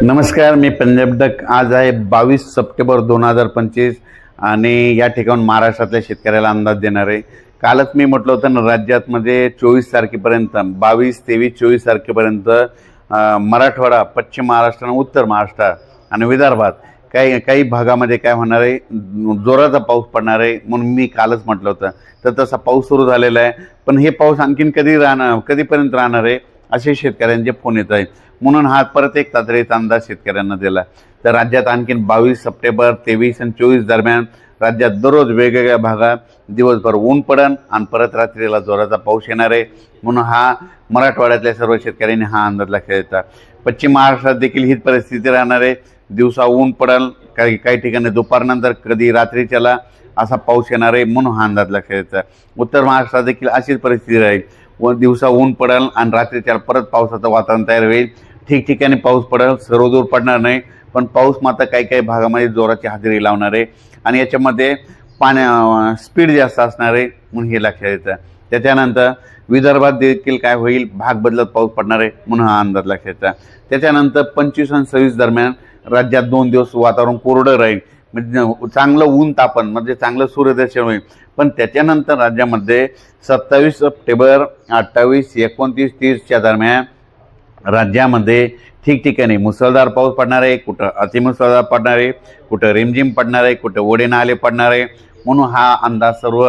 नमस्कार, मी पंजाब डक। आज आहे 22 सप्टेंबर 2025 आणि या ठिकाणी महाराष्ट्रातल्या शेतकऱ्याला अंदाज देणार आहे। कालच मी म्हटलं होतं ना, राज्यामध्ये 24 तारखेपर्यंत 22, 23, 24 तारखेपर्यंत मराठवाडा, पश्चिम महाराष्ट्र आणि उत्तर महाराष्ट्र आणि विदर्भात काही भागामध्ये काय होणार आहे, जोराचा पाऊस पडणार आहे म्हणून मी कालच म्हटलं होतं। तर तसा पाऊस सुरू झालेला आहे, पण हे पाऊस आणखीन कधीपर्यंत राहणार आहे असे शेतकऱ्यांचे फोन येत आहेत। म्हणून हा परत एक तातडीचा अंदाज शेतकऱ्यांना दिला। तर राज्यात आणखीन 22 सप्टेंबर, 23 आणि 24 दरम्यान राज्यात दररोज वेगवेगळ्या भागात दिवसभर ऊन पडन आणि परत रात्रीला जोराचा पाऊस येणार आहे। म्हणून हा मराठवाड्यातल्या सर्व शेतकऱ्यांनी हा अंदाज लक्षात घेतला। पश्चिम महाराष्ट्रात देखील हीच परिस्थिती राहणार आहे। दिवसा ऊन पडल, काही ठिकाणी दुपारनंतर कधी रात्रीच्याला असा पाऊस येणार आहे म्हणून हा अंदाज लक्षात घेतला। उत्तर महाराष्ट्रात देखील अशीच परिस्थिती राहील। दिवसा ऊन पडल आणि रात्रीच्या परत पावसाचं वातावरण तयार होईल। ठिकठिकाणी पाऊस पडेल, सर्वदूर पडणार नाही, पण पाऊस मात्र काही भागामध्ये जोराची हजेरी लावणार आहे आणि याच्यामध्ये स्पीड जास्त असणार आहे म्हणून हे लक्षात येतं। त्याच्यानंतर विदर्भात देखील काय होईल, भाग बदलत पाऊस पडणार आहे म्हणून हा अंदाज लक्षात येतं। त्याच्यानंतर 25 आणि 26 दरम्यान राज्यात 2 दिवस वातावरण कोरडं राहील, म्हणजे चांगलं ऊन तापन, म्हणजे चांगलं सूर्यदर्शन होईल। पण त्याच्यानंतर राज्यामध्ये 27 सप्टेंबर, 28, 29, 30च्या दरम्यान राज्यामध्ये ठिकठिकाणी मुसळधार पाऊस पडणार आहे, कुठं अतिमुसळधार पडणार आहे, कुठं रिमझिम पडणार आहे, कुठं ओढे नाले पडणार आहे। म्हणून हा अंदाज सर्व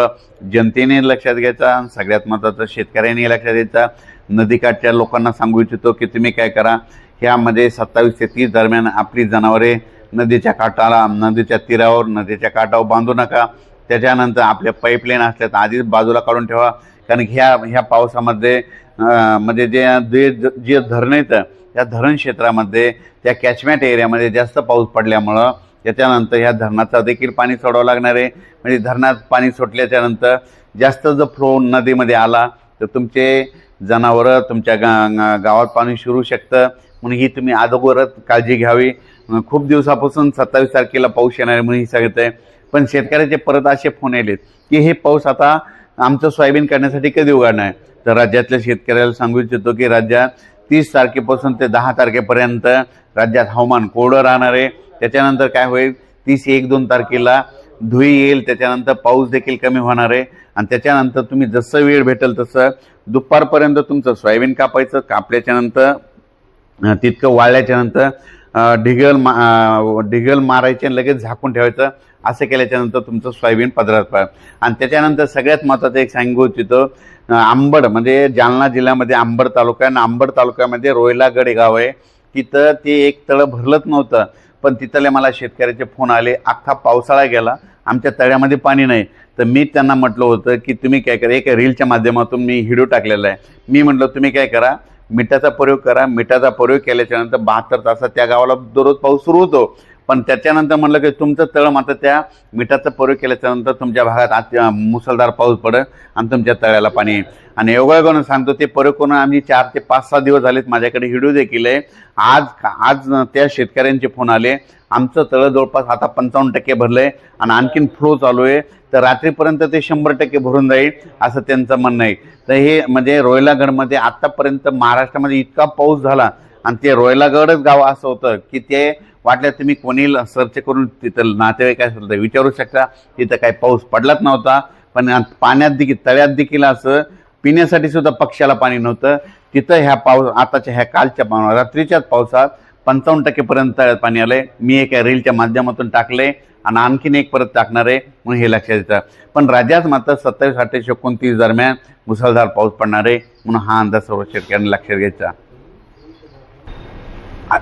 जनतेने लक्षात घ्यायचा, सगळ्यात महत्त्वाचं शेतकऱ्यांनी लक्षात घ्यायचा। नदीकाठच्या लोकांना सांगू इच्छितो की तुम्ही काय करा, ह्यामध्ये 27 ते 30 दरम्यान आपली जनावरे नदीच्या काठाला, नदीच्या तीरावर, नदीच्या काठावर बांधू नका। त्याच्यानंतर आपल्या पाईपलाईन असल्या तर आधीच बाजूला काढून ठेवा, कारण ह्या पावसामध्ये म्हणजे जे धरण आहेत त्या धरण क्षेत्रामध्ये, त्या कॅचमेंट एरियामध्ये जास्त पाऊस पडल्यामुळं त्याच्यानंतर ह्या धरणाचा देखील पाणी सोडावं लागणार आहे। म्हणजे धरणात पाणी सोडल्याच्यानंतर जास्त जर फ्लो नदीमध्ये आला तर तुमचे जनावरं तुमच्या गावात पाणी शिरू शकतं, म्हणून ही तुम्ही अगोदरच काळजी घ्यावी। खूप दिवसापासून 27 तारखेला पाऊस येणार आहे म्हणून ही सांगते, पण शेतकऱ्याचे परत असे फोन आलेत की हे पाऊस आता आमचं सोयाबीन करण्यासाठी कधी उघडणार आहे। तर राज्यातल्या शेतकऱ्याला सांगू इच्छितो की राज्यात 30 तारखेपासून ते 10 तारखेपर्यंत राज्यात हवामान कोरडं राहणार आहे। त्याच्यानंतर काय होईल, 30, 1, 2 तारखेला धुळी येईल, त्याच्यानंतर पाऊस देखील कमी होणार आहे आणि त्याच्यानंतर तुम्ही जसं वेळ भेटेल तसं दुपारपर्यंत तुमचं सोयाबीन कापायचं। कापल्याच्यानंतर तितकं वाळल्याच्यानंतर ढिगल मारायचे आणि लगेच झाकून ठेवायचं। असं केल्याच्यानंतर तुमचं सोयाबीन पदरात पडेल। आणि त्याच्यानंतर सगळ्यात महत्त्वाचं एक सांगू इच्छितो, अंबड म्हणजे जालना जिल्ह्यामध्ये अंबड तालुका आहे, अंबड तालुक्यामध्ये रोयलागड हे गाव आहे। तिथं ते एक तळं भरलंच नव्हतं, पण तिथले मला शेतकऱ्याचे फोन आले, अख्खा पावसाळा गेला, आमच्या तळ्यामध्ये पाणी नाही। तर मी त्यांना म्हटलं होतं की तुम्ही काय करा, एक रीलच्या माध्यमातून मी व्हिडिओ टाकलेला आहे। मी म्हटलं तुम्ही काय करा, मिठाचा प्रयोग करा। मिठाचा प्रयोग केल्याच्यानंतर 72 तासात त्या गावाला दररोज पाऊस सुरू होतो। पण त्याच्यानंतर म्हटलं की तुमचं तळ मात्र त्या मिठाचा प्रयोग केल्याच्यानंतर तुमच्या भागात मुसळधार पाऊस पडेल आणि तुमच्या तळ्याला पाणी येईल। आणि योगायोगानं सांगतो, ते प्रयोग करून आम्ही 4 ते 5-6 दिवस झालेत, माझ्याकडे व्हिडिओ देखील आहे। आज त्या शेतकऱ्यांचे फोन आले, आमचं तळं जवळपास आता 55% भरलं आहे आणि आणखीन फ्लो चालू आहे, तर रात्रीपर्यंत ते 100% भरून जाईल असं त्यांचं म्हणणं आहे। तर हे म्हणजे रोयलागडमध्ये आत्तापर्यंत महाराष्ट्रामध्ये इतका पाऊस झाला आणि ते रोयलागडच गाव असं होतं की ते वाटलं, तुम्ही कोणी सर्च करून तिथं नातेवाईक काय असेल तर विचारू शकता, तिथं काही पाऊस पडलाच नव्हता। पण पाण्यात देखील, तळ्यात देखील असं पिण्यासाठी सुद्धा पक्ष्याला पाणी नव्हतं। तिथं ह्या आताच्या ह्या कालच्या रात्रीच्याच पावसात 55% तळ्यात पाणी आलंय। मी एका रीलच्या माध्यमातून टाकले आणि आणखीन एक परत टाकणार आहे म्हणून हे लक्षात येतं। पण राज्यात मात्र 27, 28, 29 दरम्यान मुसळधार पाऊस पडणार आहे म्हणून हा अंदाज सर्व शेतकऱ्यांनी लक्षात घ्यायचा।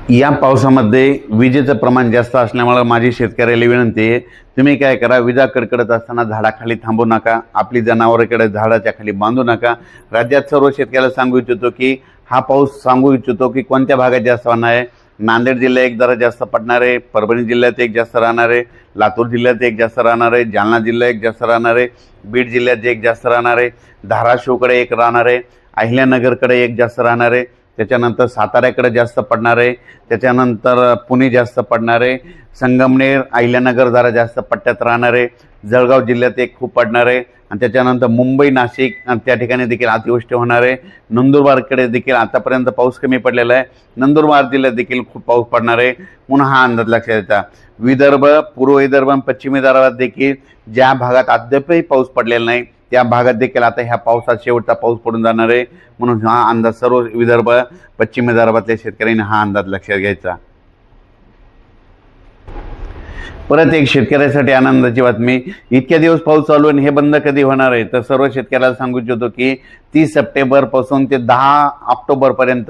या पावसामध्ये विजेचं प्रमाण जास्त असल्यामुळे माझी शेतकऱ्याला विनंती आहे, तुम्ही काय करा, विजा कडकडत असताना झाडाखाली थांबू नका, आपली जनावरांकडे झाडाच्या खाली बांधू नका। राज्यात सर्व शेतकऱ्याला सांगू इच्छितो की हा पाऊस सांगू इच्छितो की कोणत्या भागात जास्त होणार आहे। नांदेड जिल्ह्यात एक जरा जास्त पडणार आहे, परभणी जिल्ह्यात एक जास्त राहणार आहे, लातूर जिल्ह्यात एक जास्त राहणार आहे, जालना जिल्ह्यात एक जास्त राहणार आहे, बीड जिल्ह्यात एक जास्त राहणार आहे, धाराशिवकडे एक राहणार आहे, अहिल्यानगरकडे एक जास्त राहणार आहे, त्याच्यानंतर साताऱ्याकडे जास्त पडणार आहे, त्याच्यानंतर पुणे जास्त पडणार आहे, संगमनेर, अहिल्यानगर जरा जास्त पट्ट्यात राहणार आहे, जळगाव जिल्ह्यात एक खूप पडणार आहे, आणि त्याच्यानंतर मुंबई नाशिक आणि त्या ठिकाणी देखील अतिवृष्टी होणार आहे। नंदुरबारकडे देखील आतापर्यंत पाऊस कमी पडलेला आहे, नंदुरबार जिल्ह्यात देखील खूप पाऊस पडणार आहे म्हणून हा अंदाज लक्षात येता। विदर्भ, पूर्व विदर्भ आणि पश्चिम विदर्भात देखील ज्या भागात अद्यापही पाऊस पडलेला नाही त्या भागात देखील आता ह्या पावसात शेवटचा पाऊस पडून जाणार आहे म्हणून हा अंदाज सर्व विदर्भ पश्चिम विदर्भातल्या शेतकऱ्यांनी हा अंदाज लक्षात घ्यायचा। परत एक शेतकऱ्यासाठी आनंदाची बातमी, इतक्या दिवस पाऊस चालू आणि हे बंद कधी होणार आहे तर सर्व शेतकऱ्याला सांगू इच्छितो की 30 सप्टेंबर पासून ते 10 ऑक्टोबर पर्यंत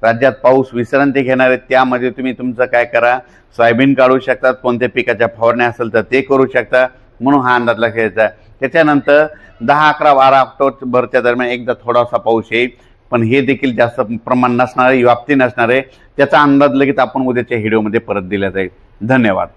राज्यात पाऊस विश्रांती घेणार आहे। त्यामध्ये तुम्ही तुमचं काय करा, सोयाबीन काढू शकता, कोणत्या पिकाच्या फवारण्या असेल तर ते करू शकता म्हणून हा अंदाज लक्षात घ्यायचा। त्याच्यानंतर 10, 11, 12 ऑक्टोबरच्या दरम्यान एकदा थोडासा पाऊस येईल पण हे देखील जास्त प्रमाण नसणार आहे, व्याप्ती नसणार आहे। त्याचा अंदाज लगेच आपण उद्याच्या व्हिडिओमध्ये परत दिला जाईल। धन्यवाद।